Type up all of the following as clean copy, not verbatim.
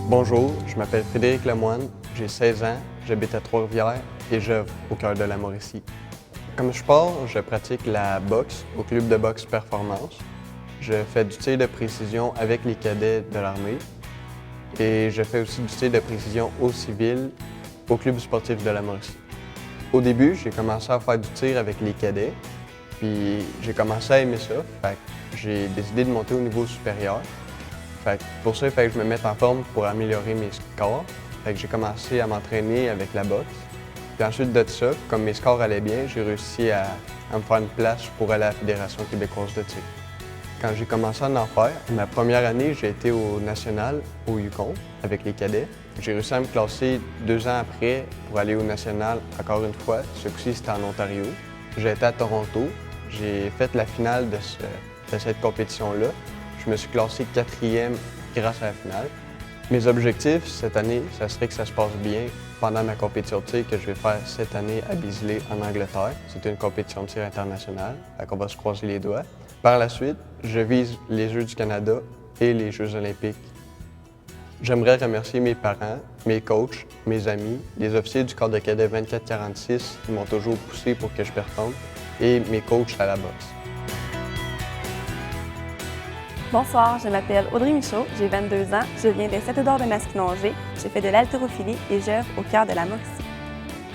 Bonjour, je m'appelle Frédéric Lemoine, j'ai 16 ans, j'habite à Trois-Rivières et j'œuvre au cœur de la Mauricie. Comme sport, je pratique la boxe au club de boxe Performance. Je fais du tir de précision avec les cadets de l'armée et je fais aussi du tir de précision au civil au club sportif de la Mauricie. Au début, j'ai commencé à faire du tir avec les cadets, puis j'ai commencé à aimer ça, fait que j'ai décidé de monter au niveau supérieur. Pour ça, il fallait que je me mette en forme pour améliorer mes scores. J'ai commencé à m'entraîner avec la boxe. Puis ensuite de ça, comme mes scores allaient bien, j'ai réussi à me faire une place pour aller à la Fédération québécoise de tir. Quand j'ai commencé à en faire, ma première année, j'ai été au national, au Yukon, avec les cadets. J'ai réussi à me classer 2 ans après pour aller au national encore une fois. Ce coup-ci, c'était en Ontario. J'ai été à Toronto. J'ai fait la finale de cette compétition-là. Je me suis classé 4e grâce à la finale. Mes objectifs cette année, ça serait que ça se passe bien pendant ma compétition de tir que je vais faire cette année à Bisley en Angleterre. C'est une compétition de tir internationale, donc on va se croiser les doigts. Par la suite, je vise les Jeux du Canada et les Jeux olympiques. J'aimerais remercier mes parents, mes coachs, mes amis, les officiers du corps de cadet 24-46 qui m'ont toujours poussé pour que je performe et mes coachs à la boxe. Bonsoir, je m'appelle Audrey Michaud, j'ai 22 ans, je viens des Sept-D'Or de Masquinongé, j'ai fait de l'haltérophilie et j'œuvre au cœur de la Mauricie.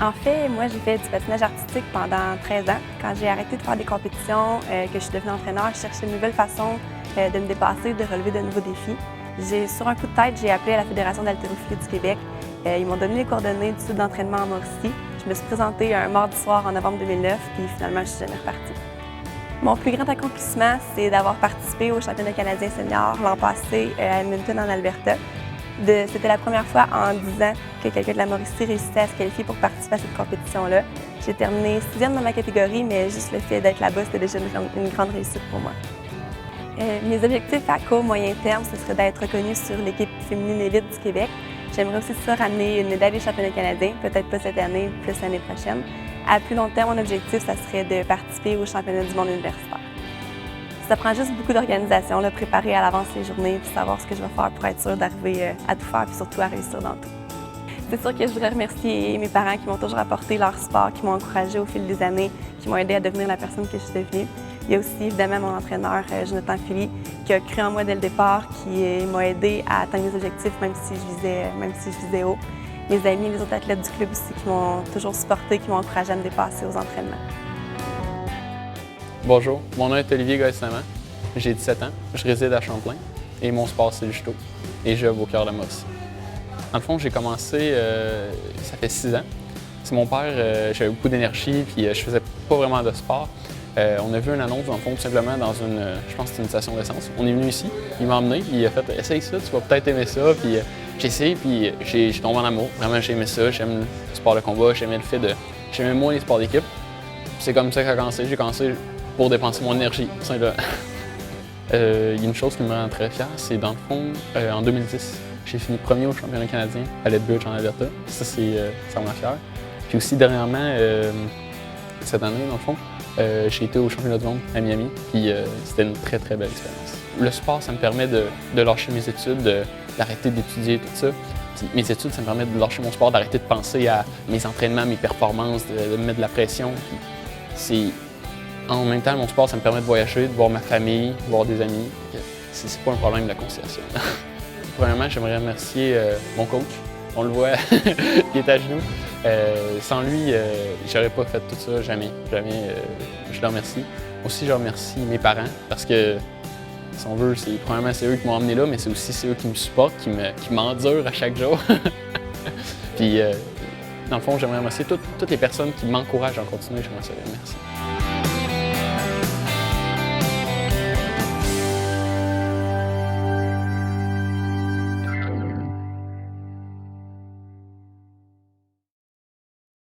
En fait, moi j'ai fait du patinage artistique pendant 13 ans. Quand j'ai arrêté de faire des compétitions, que je suis devenue entraîneur, je cherchais une nouvelle façon de me dépasser, de relever de nouveaux défis. Sur un coup de tête, j'ai appelé à la Fédération d'haltérophilie du Québec. Ils m'ont donné les coordonnées du site d'entraînement en Mauricie. Je me suis présentée un mardi soir en novembre 2009, puis finalement je suis jamais repartie. Mon plus grand accomplissement, c'est d'avoir participé au championnat canadien senior l'an passé à Edmonton, en Alberta. C'était la première fois en 10 ans que quelqu'un de la Mauricie réussissait à se qualifier pour participer à cette compétition-là. J'ai terminé 6e dans ma catégorie, mais juste le fait d'être là-bas, c'était déjà une grande réussite pour moi. Mes objectifs à court, moyen terme, ce serait d'être reconnue sur l'équipe féminine élite du Québec. J'aimerais aussi ça ramener une médaille des championnats canadiens, peut-être pas cette année, plus l'année prochaine. À plus long terme, mon objectif, ça serait de participer au championnat du monde universitaire. Ça prend juste beaucoup d'organisation, préparer à l'avance les journées, puis savoir ce que je vais faire pour être sûre d'arriver à tout faire, puis surtout à réussir dans tout. C'est sûr que je voudrais remercier mes parents qui m'ont toujours apporté leur support, qui m'ont encouragée au fil des années, qui m'ont aidée à devenir la personne que je suis devenue. Il y a aussi évidemment mon entraîneur, Jonathan Philly, qui a cru en moi dès le départ, qui m'a aidée à atteindre mes objectifs, même si je visais haut. Mes amis et les autres athlètes du club aussi qui m'ont toujours supporté, qui m'ont encouragé à me dépasser aux entraînements. Bonjour, mon nom est Olivier Gaël-Saman, j'ai 17 ans, je réside à Champlain et mon sport c'est le judo et j'œuvre au cœur de la Mauricie. Dans le fond, j'ai commencé, ça fait 6 ans. C'est mon père, j'avais beaucoup d'énergie puis je faisais pas vraiment de sport. On a vu une annonce dans le fond tout simplement dans je pense que c'était une station d'essence. On est venu ici, il m'a emmené, il a fait « essaye ça, tu vas peut-être aimer ça ». Puis j'ai essayé, puis j'ai tombé en amour. Vraiment, j'ai aimé ça, j'aime le sport de combat, j'aimais moins les sports d'équipe. C'est comme ça que ça a commencé, j'ai commencé pour dépenser mon énergie, tout simplement. Il y a une chose qui me rend très fier, c'est dans le fond, en 2010, j'ai fini premier au championnat canadien à Lethbridge en Alberta. Ça me rend fier. Puis aussi, dernièrement, cette année, dans le fond, j'ai été au championnat du monde à Miami, puis c'était une très, très belle expérience. Le sport, ça me permet de lâcher mes études, d'arrêter d'étudier, tout ça. Puis mes études, ça me permet de lâcher mon sport, d'arrêter de penser à mes entraînements, mes performances, de me mettre de la pression. En même temps, mon sport, ça me permet de voyager, de voir ma famille, de voir des amis. C'est pas un problème de la conciliation. Premièrement, j'aimerais remercier mon coach. On le voit, il est à genoux. Sans lui, j'aurais pas fait tout ça, jamais. Je le remercie. Aussi, je remercie mes parents parce que, si on veut, premièrement, c'est eux qui m'ont emmené là, mais c'est aussi eux qui me supportent, qui m'endurent à chaque jour. Puis, dans le fond, j'aimerais remercier toutes les personnes qui m'encouragent à continuer. J'aimerais ça les remercier.